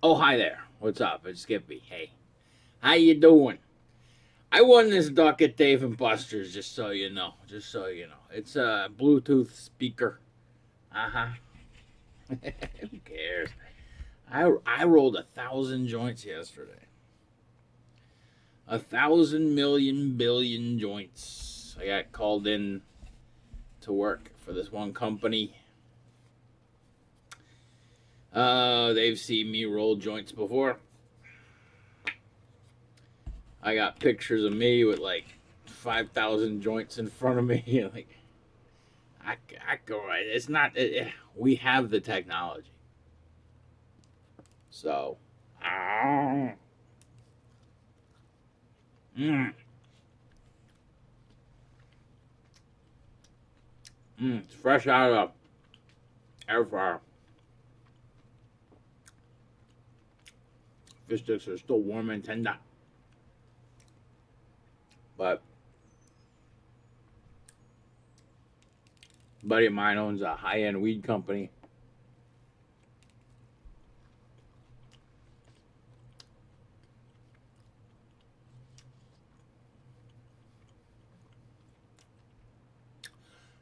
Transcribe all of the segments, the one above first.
Oh, hi there. What's up? It's Skippy. Hey, how you doing? I won this duck at Dave and Buster's. Just so you know. Just so you know. It's a Bluetooth speaker. Uh huh. Who cares? I rolled 1,000 joints yesterday. 1,000,000,000,000,000 joints. I got called in to work for this one company. They've seen me roll joints before. I got pictures of me with like 5,000 joints in front of me. Like, I go right. It's not. We have the technology. So, ah, mm, it's fresh out of the air fryer. Fish sticks are still warm and tender. But a buddy of mine owns a high-end weed company.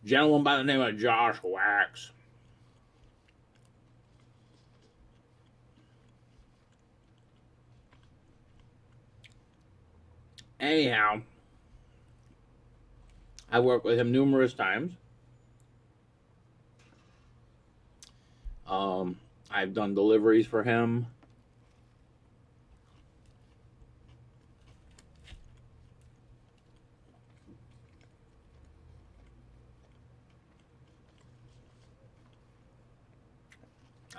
Gentleman by the name of Josh Wax. Anyhow, I worked with him numerous times. I've done deliveries for him.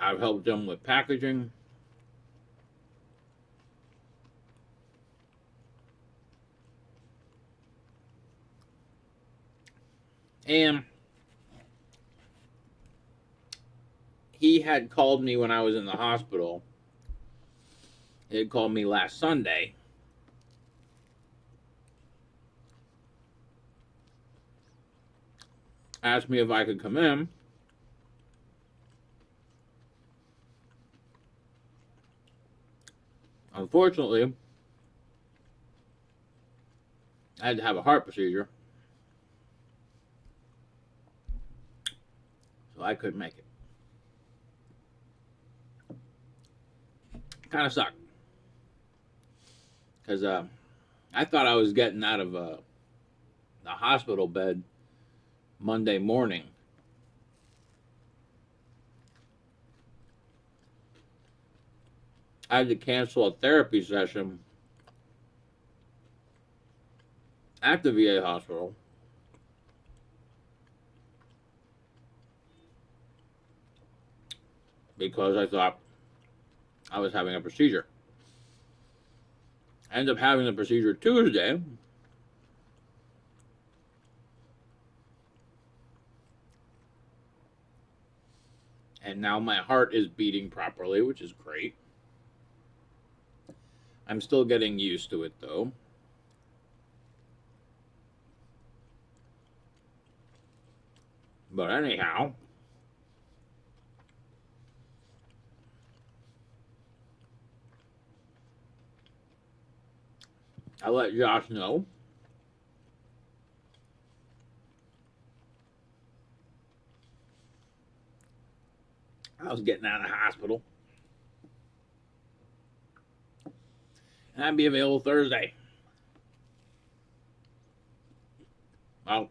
I've helped him with packaging. And he had called me when I was in the hospital. He had called me last Sunday. Asked me if I could come in. Unfortunately, I had to have a heart procedure. So I couldn't make it. Kind of sucked. Because I thought I was getting out of the hospital bed Monday morning. I had to cancel a therapy session at the VA hospital because I thought I was having a procedure. I ended up having the procedure Tuesday. And now my heart is beating properly, which is great. I'm still getting used to it though. But anyhow, I let Josh know. I was getting out of the hospital. And I'd be available Thursday. Well,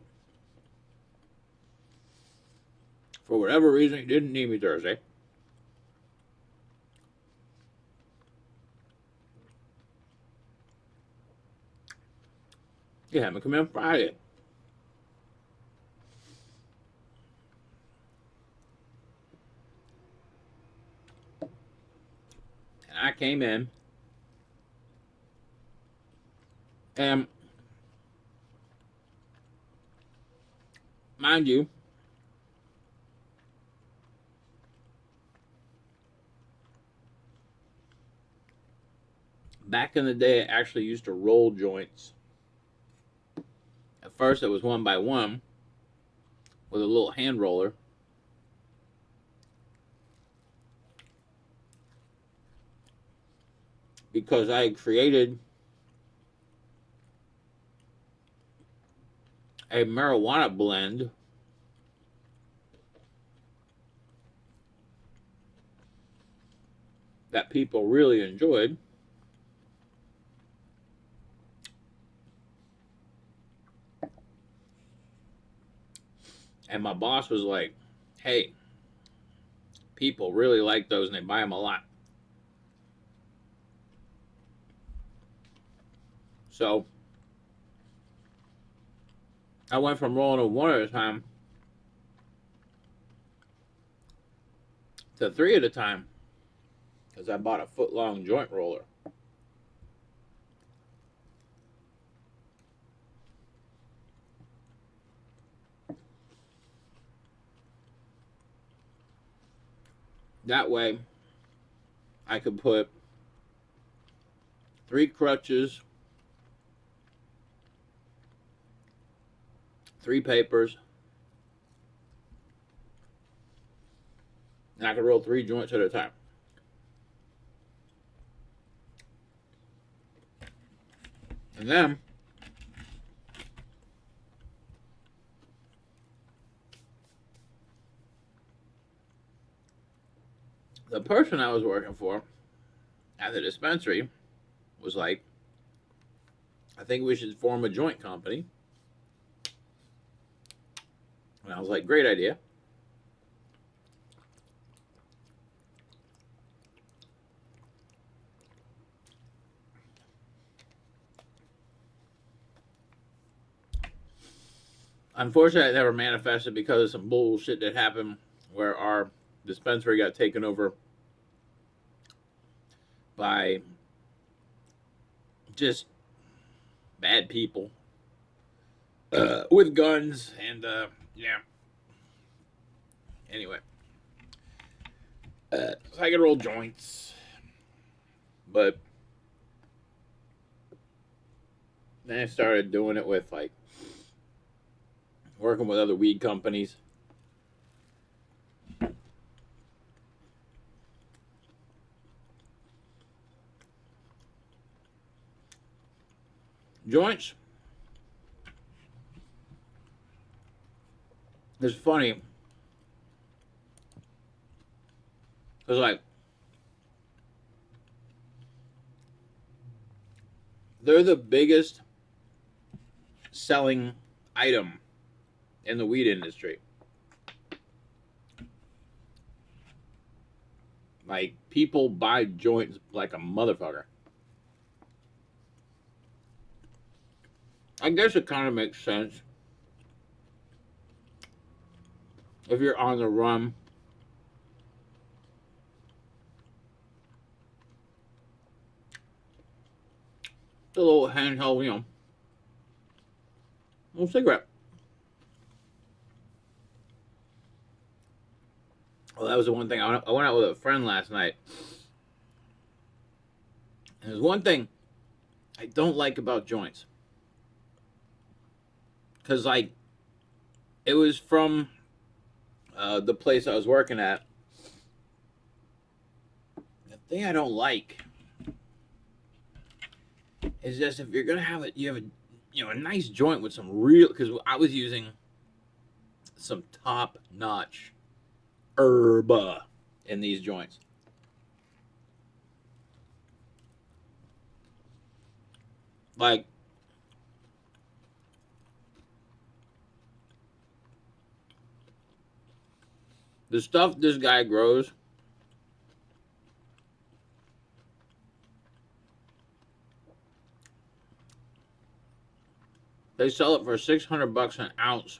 for whatever reason, he didn't need me Thursday. He had me come in Friday. And I came in. And mind you, back in the day, I actually used to roll joints. At first, it was one by one with a little hand roller. because I created a marijuana blend that people really enjoyed. And my boss was like, hey, people really like those and they buy them a lot. So I went from rolling them one at a time to three at a time because I bought a foot-long joint roller. That way, I could put 3 crutches, 3 papers, and I could roll 3 joints at a time. And then the person I was working for at the dispensary was like, I think we should form a joint company. And I was like, great idea. Unfortunately, it never manifested because of some bullshit that happened where our dispensary got taken over by just bad people with guns and yeah. Anyway, so I could roll joints, but then I started doing it with like working with other weed companies. Joints. It's funny because like they're the biggest selling item in the weed industry. Like people buy joints like a motherfucker. I guess it kind of makes sense if you're on the run. It's a little handheld, little cigarette. Well, that was the one thing. I went out with a friend last night. And there's one thing I don't like about joints. Because, like, it was from the place I was working at. The thing I don't like is just if you're going to have it, you have a nice joint with some real, because I was using some top-notch herb in these joints. Like, the stuff this guy grows, they sell it for $600 an ounce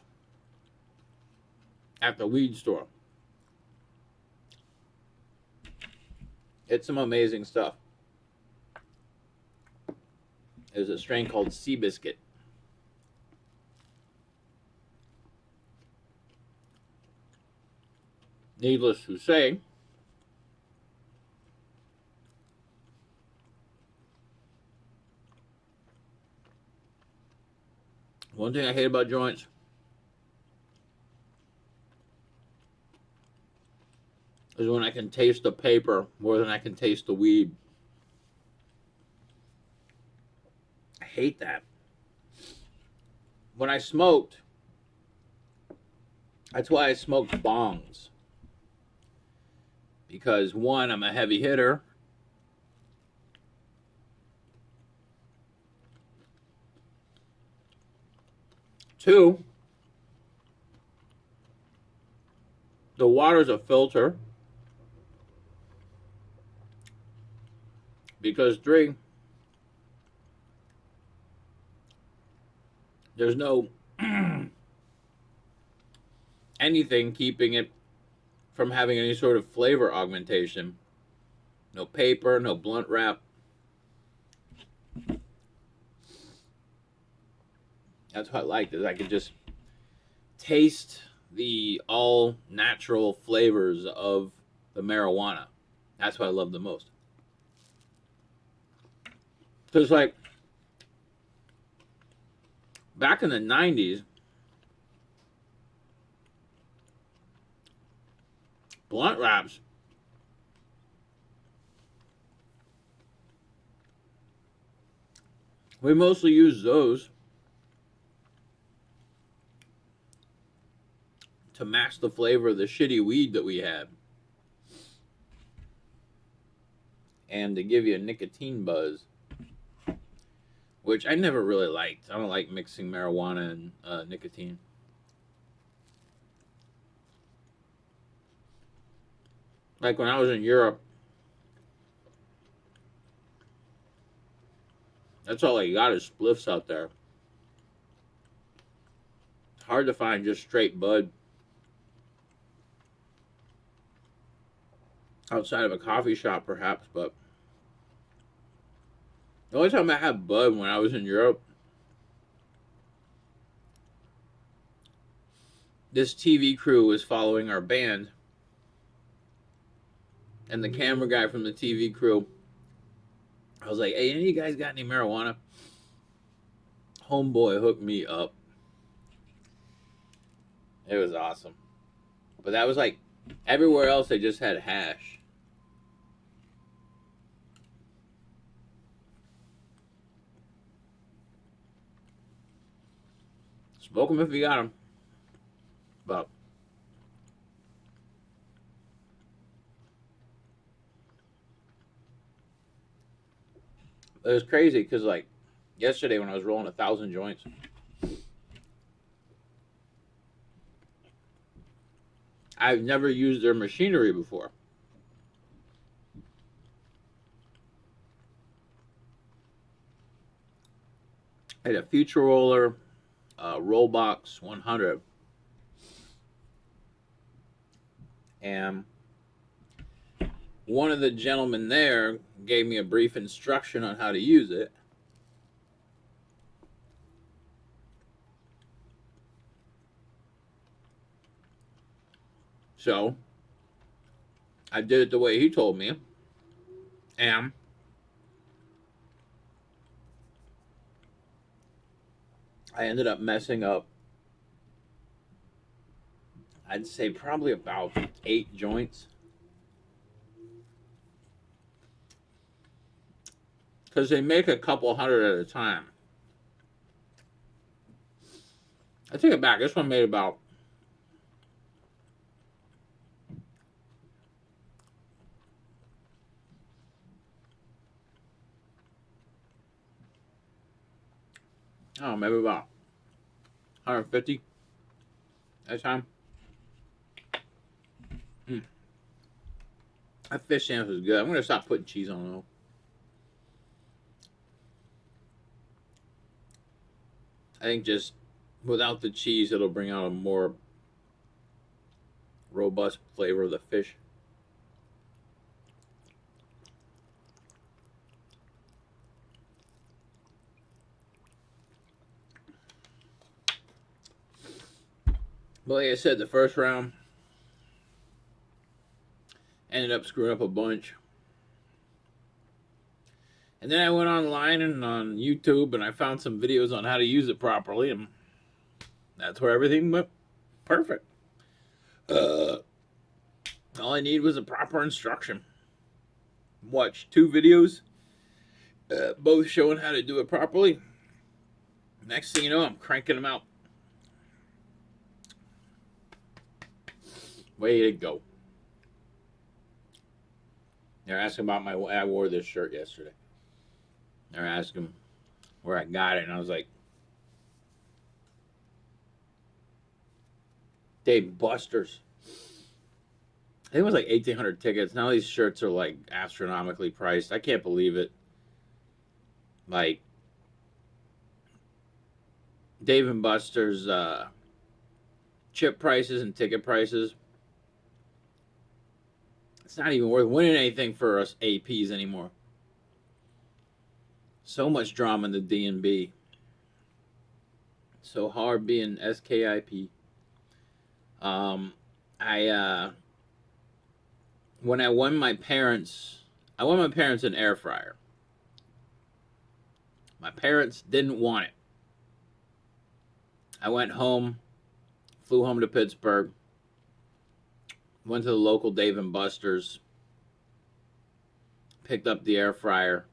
at the weed store. It's some amazing stuff. There's a strain called Seabiscuit. Needless to say, one thing I hate about joints is when I can taste the paper more than I can taste the weed. hate that. When I smoked, that's why I smoked bongs. Because one, I'm a heavy hitter. Two, the water's a filter. Because three, there's no anything keeping it from having any sort of flavor augmentation. No paper, no blunt wrap. That's what I liked, is I could just taste the all natural flavors of the marijuana. That's what I love the most. Because like back in the 90s, blunt wraps we mostly used those to mask the flavor of the shitty weed that we had. And to give you a nicotine buzz, which I never really liked. I don't like mixing marijuana and nicotine. Like when I was in Europe, that's all I got is spliffs out there. It's hard to find just straight bud outside of a coffee shop, perhaps, but the only time I had bud when I was in Europe, this TV crew was following our band, and the camera guy from the TV crew, I was like, hey, any of you guys got any marijuana? Homeboy hooked me up. It was awesome. But that was like, everywhere else they just had hash. Smoke them if you got them. But it was crazy because like yesterday when I was rolling 1,000 joints, I've never used their machinery before. I had a Future Roller, Rollbox 100, and one of the gentlemen there gave me a brief instruction on how to use it. So I did it the way he told me, and I ended up messing up, I'd say probably about 8 joints. Because they make a couple hundred at a time. I take it back. This one made about maybe about 150 at a time. That fish sandwich is good. I'm gonna stop putting cheese on it though. I think just without the cheese, it'll bring out a more robust flavor of the fish. But like I said, the first round ended up screwing up a bunch. And then I went online and on YouTube and I found some videos on how to use it properly, and that's where everything went perfect. All I need was a proper instruction. Watch 2 videos, both showing how to do it properly, Next thing you know, I'm cranking them out. Way to go. They're asking about I wore this shirt yesterday. They're asking where I got it, and I was like, Dave Buster's. I think it was like 1,800 tickets. Now these shirts are like astronomically priced. I can't believe it. Like Dave and Buster's chip prices and ticket prices. It's not even worth winning anything for us APs anymore. So much drama in the D&B. So hard being SKIP. When I won my parents an air fryer. My parents didn't want it. I went home, flew home to Pittsburgh, went to the local Dave and Buster's, picked up the air fryer,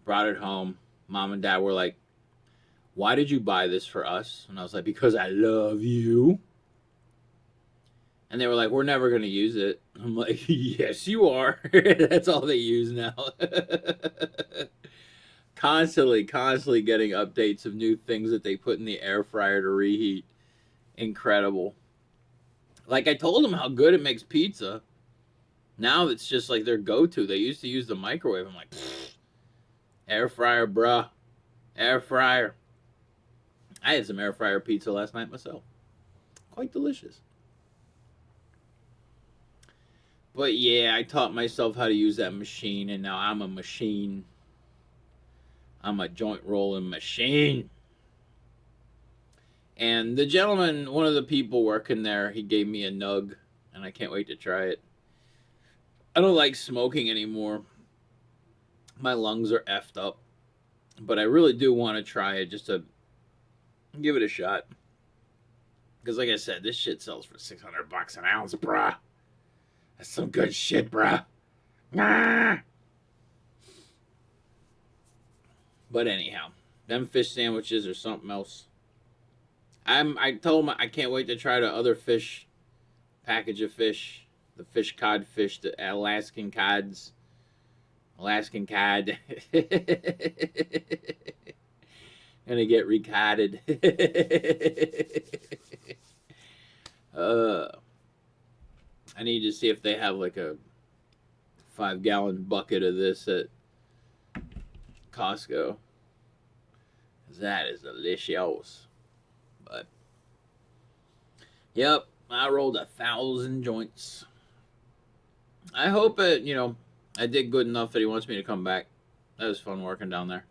brought it home. Mom and Dad were like, "Why did you buy this for us?" And I was like, "Because I love you." And they were like, "We're never going to use it." I'm like, "Yes, you are." That's all they use now. Constantly getting updates of new things that they put in the air fryer to reheat. Incredible. Like I told them how good it makes pizza. Now it's just like their go-to. They used to use the microwave. I'm like, air fryer, bruh. Air fryer. I had some air fryer pizza last night myself. Quite delicious. But yeah, I taught myself how to use that machine, and now I'm a machine. I'm a joint rolling machine. And the gentleman, one of the people working there, he gave me a nug, and I can't wait to try it. I don't like smoking anymore. My lungs are effed up. But I really do want to try it just to give it a shot. Because like I said, this shit sells for $600 an ounce, bruh. That's some good shit, bruh. Ah! But anyhow, them fish sandwiches are something else. I told him I can't wait to try the other fish package of fish, the fish codfish, the Alaskan cods, Alaskan cod. Gonna get recotted. I need to see if they have like a 5-gallon bucket of this at Costco. That is delicious. But yep, I rolled 1,000 joints. I hope it, I did good enough that he wants me to come back. That was fun working down there.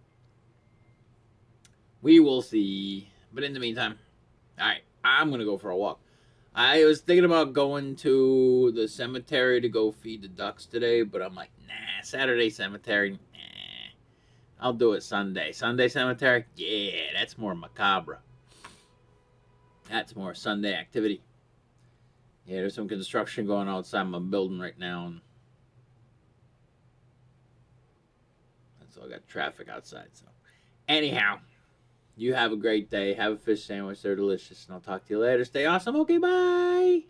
We will see. But in the meantime, alright, I'm gonna go for a walk. I was thinking about going to the cemetery to go feed the ducks today, but I'm like, nah, Saturday cemetery, nah. I'll do it Sunday. Sunday cemetery? Yeah, that's more macabre. That's more Sunday activity. Yeah, there's some construction going on outside my building right now. And that's all I got traffic outside. So, anyhow, you have a great day. Have a fish sandwich. They're delicious. And I'll talk to you later. Stay awesome. Okay, bye.